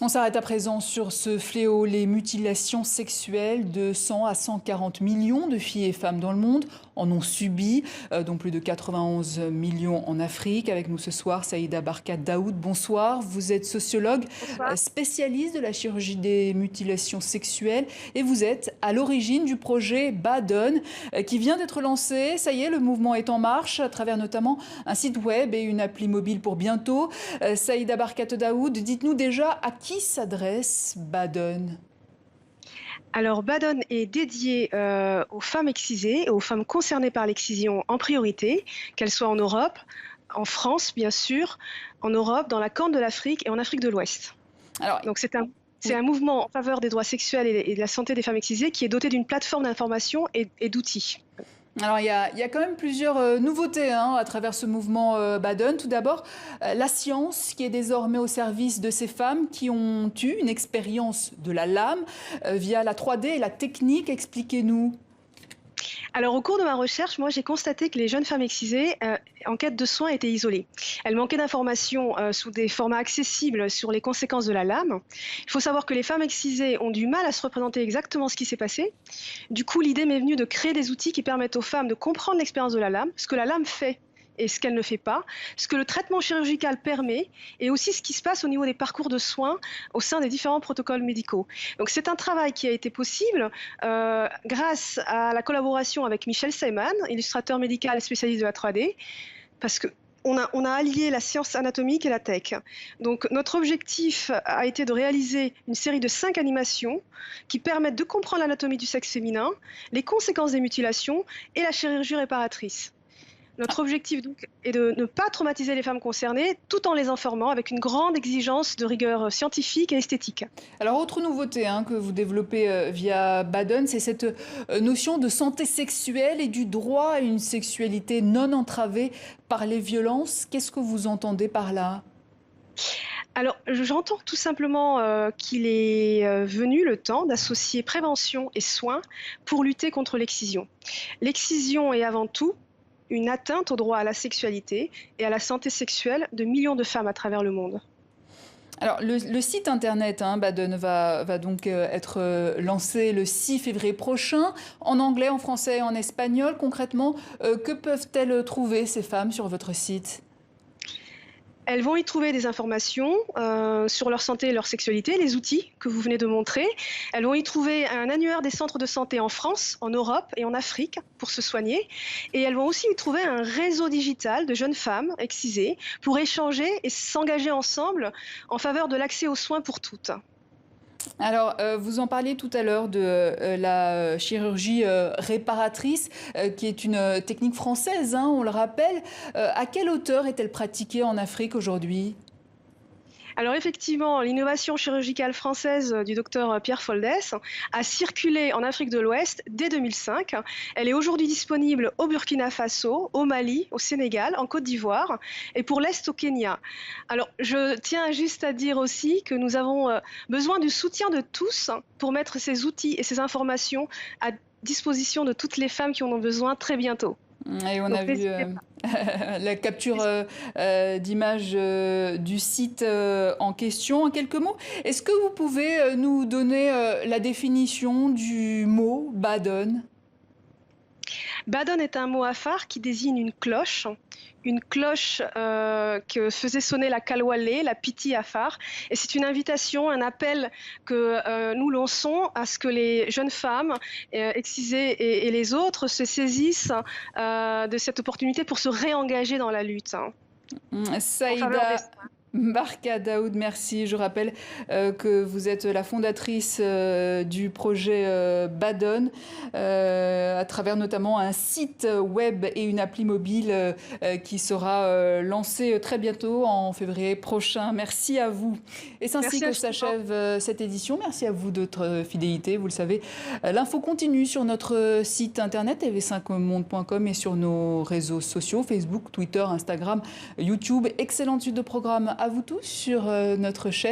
On s'arrête à présent sur ce fléau, les mutilations sexuelles. De 100 à 140 millions de filles et femmes dans le monde en ont subi, dont plus de 91 millions en Afrique. Avec nous ce soir, Saïda Barkat Daoud, bonsoir. Vous êtes sociologue, Bonsoir. spécialiste de la chirurgie des mutilations sexuelles et vous êtes à l'origine du projet Badon qui vient d'être lancé. Ça y est, le mouvement est en marche à travers notamment un site web et une appli mobile pour bientôt. Saïda Barkat Daoud, dites-nous déjà à qui s'adresse Badon? Alors, Badon est dédié aux femmes excisées et aux femmes concernées par l'excision en priorité, qu'elles soient en Europe, en France bien sûr, en Europe, dans la Corne de l'Afrique et en Afrique de l'Ouest. Alors, Donc c'est un mouvement en faveur des droits sexuels et de la santé des femmes excisées qui est doté d'une plateforme d'information et d'outils. Alors, il y a quand même plusieurs nouveautés à travers ce mouvement Badon. Tout d'abord, la science qui est désormais au service de ces femmes qui ont eu une expérience de la lame via la 3D et la technique. Expliquez-nous. Alors, au cours de ma recherche, moi, j'ai constaté que les jeunes femmes excisées, en quête de soins, étaient isolées. Elles manquaient d'informations sous des formats accessibles sur les conséquences de la lame. Il faut savoir que les femmes excisées ont du mal à se représenter exactement ce qui s'est passé. Du coup, l'idée m'est venue de créer des outils qui permettent aux femmes de comprendre l'expérience de la lame, ce que la lame fait et ce qu'elle ne fait pas, ce que le traitement chirurgical permet, et aussi ce qui se passe au niveau des parcours de soins au sein des différents protocoles médicaux. Donc c'est un travail qui a été possible grâce à la collaboration avec Michel Seyman, illustrateur médical et spécialiste de la 3D, parce que on a allié la science anatomique et la tech. Donc notre objectif a été de réaliser une série de 5 animations qui permettent de comprendre l'anatomie du sexe féminin, les conséquences des mutilations et la chirurgie réparatrice. Notre objectif donc est de ne pas traumatiser les femmes concernées tout en les informant avec une grande exigence de rigueur scientifique et esthétique. Alors, autre nouveauté que vous développez via Badon, c'est cette notion de santé sexuelle et du droit à une sexualité non entravée par les violences. Qu'est-ce que vous entendez par là? Alors, j'entends tout simplement qu'il est venu le temps d'associer prévention et soins pour lutter contre l'excision. L'excision est avant tout une atteinte au droit à la sexualité et à la santé sexuelle de millions de femmes à travers le monde. Alors, le site internet Badon va donc être lancé le 6 février prochain, en anglais, en français et en espagnol. Concrètement, que peuvent-elles trouver, ces femmes, sur votre site? Elles vont y trouver des informations sur leur santé et leur sexualité, les outils que vous venez de montrer. Elles vont y trouver un annuaire des centres de santé en France, en Europe et en Afrique pour se soigner. Et elles vont aussi y trouver un réseau digital de jeunes femmes excisées pour échanger et s'engager ensemble en faveur de l'accès aux soins pour toutes. Alors, vous en parliez tout à l'heure de la chirurgie réparatrice, qui est une technique française, on le rappelle. À quelle hauteur est-elle pratiquée en Afrique aujourd'hui? Alors effectivement, l'innovation chirurgicale française du docteur Pierre Foldès a circulé en Afrique de l'Ouest dès 2005. Elle est aujourd'hui disponible au Burkina Faso, au Mali, au Sénégal, en Côte d'Ivoire et pour l'Est au Kenya. Alors je tiens juste à dire aussi que nous avons besoin du soutien de tous pour mettre ces outils et ces informations à disposition de toutes les femmes qui en ont besoin très bientôt. Et on Donc a vu n'hésitez pas. la capture d'image du site en question. En quelques mots, est-ce que vous pouvez nous donner la définition du mot Badon? Badon est un mot afar qui désigne une cloche que faisait sonner la Kalwalé, la Piti afar. Et c'est une invitation, un appel que nous lançons à ce que les jeunes femmes excisées et les autres se saisissent de cette opportunité pour se réengager dans la lutte en faveur des Saïda Barkat Daoud, merci. Je rappelle que vous êtes la fondatrice du projet Badon, à travers notamment un site web et une appli mobile qui sera lancé très bientôt, en février prochain. Merci à vous. Et c'est ainsi Merci que infiniment. s'achève cette édition. Merci à vous de votre fidélité. Vous le savez, l'info continue sur notre site internet tv5monde.com et sur nos réseaux sociaux, Facebook, Twitter, Instagram, YouTube. Excellente suite de programme à vous tous sur notre chaîne.